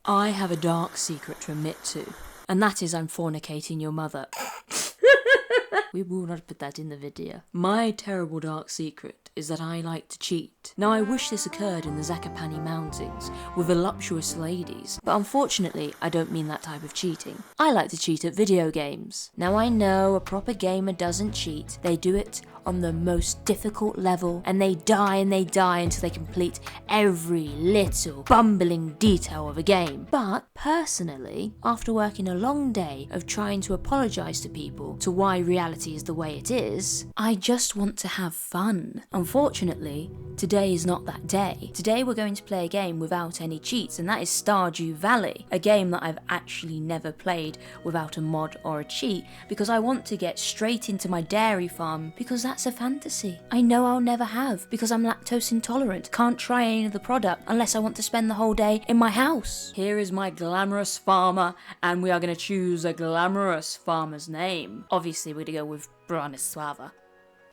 I have a dark secret to admit to, and that is I'm fornicating your mother. We will not put that in the video. My terrible dark secret is that I like to cheat. Now I wish this occurred in the Zakopane Mountains with voluptuous ladies, but unfortunately I don't mean that type of cheating. I like to cheat at video games. Now I know a proper gamer doesn't cheat, they do it on the most difficult level and they die until they complete every little bumbling detail of a game. But personally, after working a long day of trying to apologise to people to why reality is the way it is, I just want to have fun. Unfortunately, today is not that day. Today we're going to play a game without any cheats, and that is Stardew Valley, a game that I've actually never played without a mod or a cheat because I want to get straight into my dairy farm because that's a fantasy I know I'll never have because I'm lactose intolerant, can't try any of the product unless I want to spend the whole day in my house. Here is my glamorous farmer, and we are going to choose a glamorous farmer's name. Obviously we're going to go with Branislava.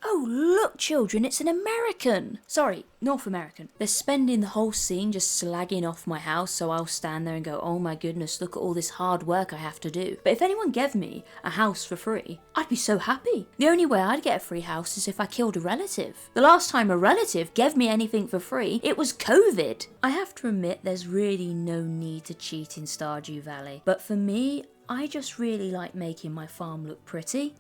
Oh look children, it's an American! Sorry, North American. They're spending the whole scene just slagging off my house, so I'll stand there and go, oh my goodness, look at all this hard work I have to do. But if anyone gave me a house for free, I'd be so happy. The only way I'd get a free house is if I killed a relative. The last time a relative gave me anything for free, it was COVID. I have to admit there's really no need to cheat in Stardew Valley, but for me, I just really like making my farm look pretty.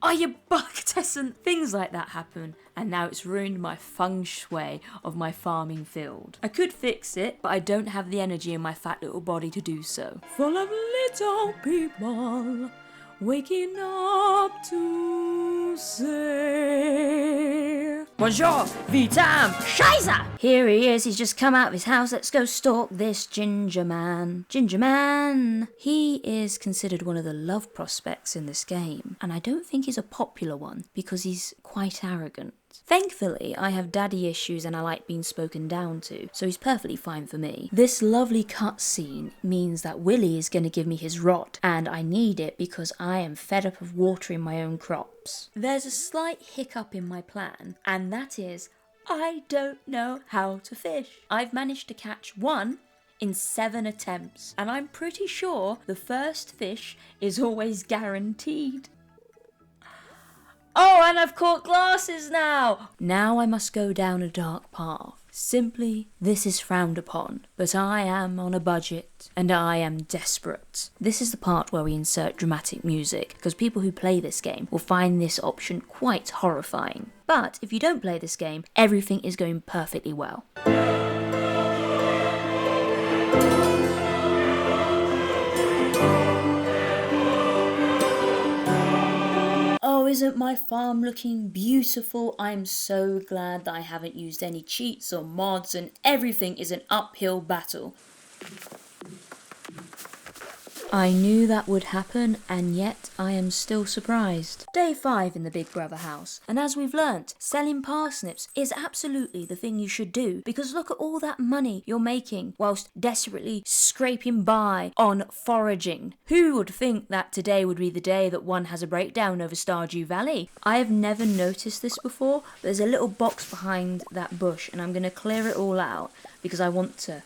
Oh, you buck-tessant! Things like that happen, and now it's ruined my feng shui of my farming field. I could fix it, but I don't have the energy in my fat little body to do so. Full of little people waking up to say bonjour, vitam, Scheiße! Here he is, he's just come out of his house. Let's go stalk this ginger man. Ginger man! He is considered one of the love prospects in this game, and I don't think he's a popular one because he's quite arrogant. Thankfully, I have daddy issues and I like being spoken down to, so he's perfectly fine for me. This lovely cutscene means that Willy is going to give me his rod, and I need it because I am fed up of watering my own crops. There's a slight hiccup in my plan, and that is, I don't know how to fish. I've managed to catch one in 7 attempts, and I'm pretty sure the first fish is always guaranteed. Oh, and I've caught glasses now! Now I must go down a dark path. Simply, this is frowned upon, but I am on a budget, and I am desperate. This is the part where we insert dramatic music, because people who play this game will find this option quite horrifying. But if you don't play this game, everything is going perfectly well. Oh, isn't my farm looking beautiful? I'm so glad that I haven't used any cheats or mods and everything is an uphill battle. I knew that would happen, and yet I am still surprised. Day 5 in the Big Brother house, and as we've learnt, selling parsnips is absolutely the thing you should do, because look at all that money you're making whilst desperately scraping by on foraging. Who would think that today would be the day that one has a breakdown over Stardew Valley? I have never noticed this before, but there's a little box behind that bush, and I'm going to clear it all out because I want to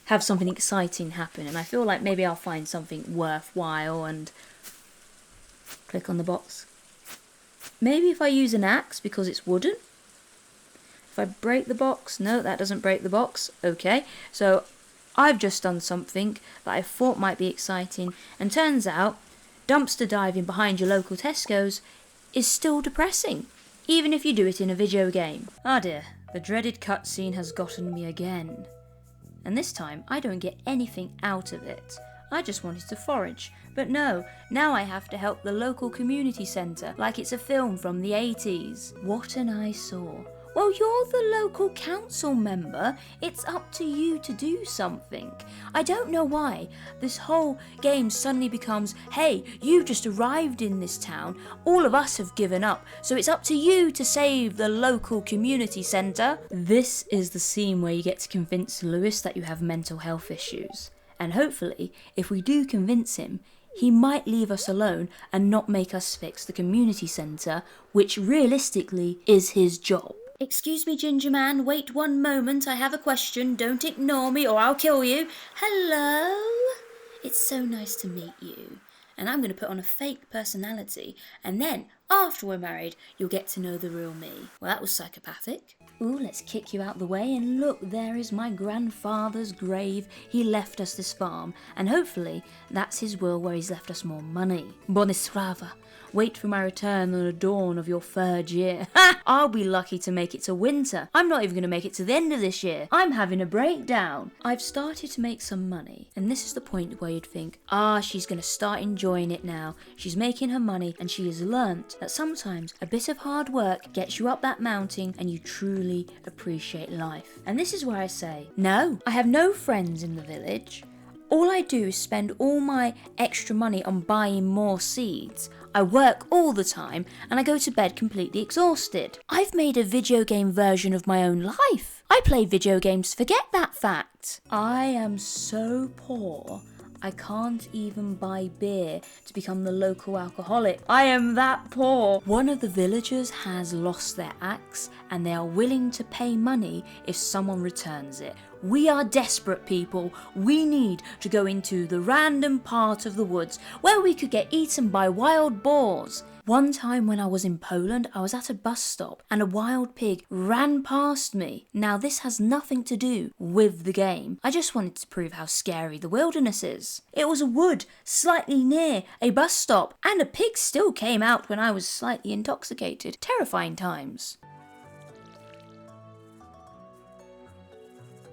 have something exciting happen, and I feel like maybe I'll find something worthwhile and click on the box. Maybe if I use an axe because it's wooden. If I break the box, no, that doesn't break the box. Okay, so I've just done something that I thought might be exciting, and turns out dumpster diving behind your local Tesco's is still depressing, even if you do it in a video game. Ah dear, the dreaded cutscene has gotten me again. And this time, I don't get anything out of it. I just wanted to forage. But no, now I have to help the local community centre like it's a film from the 80s. What an eyesore. Well, you're the local council member. It's up to you to do something. I don't know why this whole game suddenly becomes, hey, you just arrived in this town. All of us have given up. So it's up to you to save the local community centre. This is the scene where you get to convince Lewis that you have mental health issues. And hopefully, if we do convince him, he might leave us alone and not make us fix the community centre, which realistically is his job. Excuse me, Ginger Man, wait one moment, I have a question. Don't ignore me or I'll kill you. Hello? It's so nice to meet you. And I'm going to put on a fake personality, and then, after we're married, you'll get to know the real me. Well, that was psychopathic. Ooh, let's kick you out the way, and look, there is my grandfather's grave. He left us this farm, and hopefully that's his will where he's left us more money. Buona wait for my return on the dawn of your third year. Ha! I'll be lucky to make it to winter. I'm not even going to make it to the end of this year. I'm having a breakdown. I've started to make some money, and this is the point where you'd think, she's going to start enjoying it now. She's making her money, and she has learnt that sometimes a bit of hard work gets you up that mountain, and you truly appreciate life. And this is where I say, no, I have no friends in the village. All I do is spend all my extra money on buying more seeds. I work all the time and I go to bed completely exhausted. I've made a video game version of my own life. I play video games, forget that fact. I am so poor, I can't even buy beer to become the local alcoholic. I am that poor. One of the villagers has lost their axe and they are willing to pay money if someone returns it. We are desperate people. We need to go into the random part of the woods where we could get eaten by wild boars. One time when I was in Poland, I was at a bus stop and a wild pig ran past me. Now this has nothing to do with the game. I just wanted to prove how scary the wilderness is. It was a wood slightly near a bus stop and a pig still came out when I was slightly intoxicated. Terrifying times.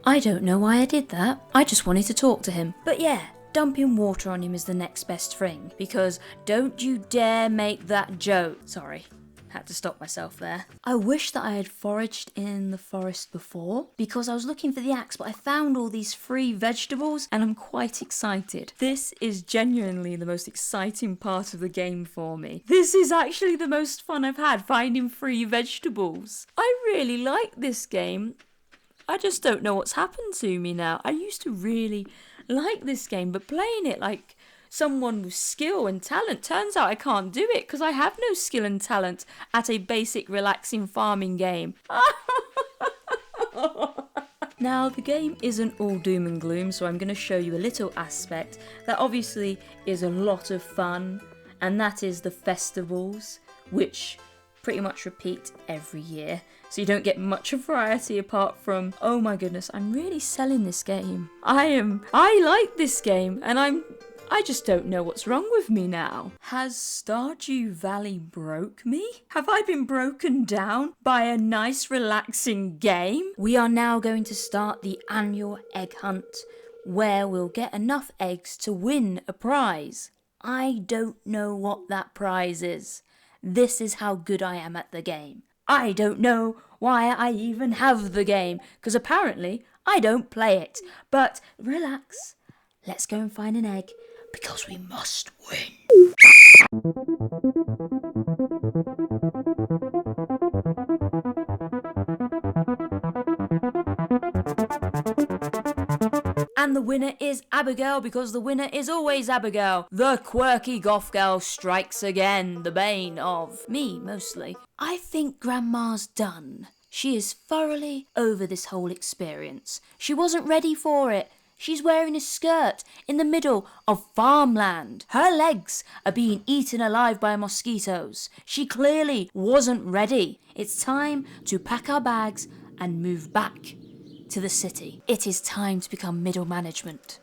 I don't know why I did that. I just wanted to talk to him. But yeah, dumping water on him is the next best thing, because don't you dare make that joke. Sorry, had to stop myself there. I wish that I had foraged in the forest before, because I was looking for the axe, but I found all these free vegetables and I'm quite excited. This is genuinely the most exciting part of the game for me. This is actually the most fun I've had, finding free vegetables. I really like this game. I just don't know what's happened to me now. I used to really like this game, but playing it like someone with skill and talent, turns out I can't do it because I have no skill and talent at a basic relaxing farming game. Now, the game isn't all doom and gloom, so I'm going to show you a little aspect that obviously is a lot of fun, and that is the festivals, which pretty much repeat every year, so you don't get much variety apart from, oh my goodness, I'm really selling this game. I like this game, and I just don't know what's wrong with me now. Has Stardew Valley broke me? Have I been broken down by a nice relaxing game? We are now going to start the annual egg hunt, where we'll get enough eggs to win a prize. I don't know what that prize is. This is how good I am at the game. I don't know why I even have the game, because apparently I don't play it. But relax, let's go and find an egg, because we must win. And the winner is Abigail, because the winner is always Abigail. The quirky goth girl strikes again, the bane of me, mostly. I think Grandma's done. She is thoroughly over this whole experience. She wasn't ready for it. She's wearing a skirt in the middle of farmland. Her legs are being eaten alive by mosquitoes. She clearly wasn't ready. It's time to pack our bags and move back to the city. It is time to become middle management.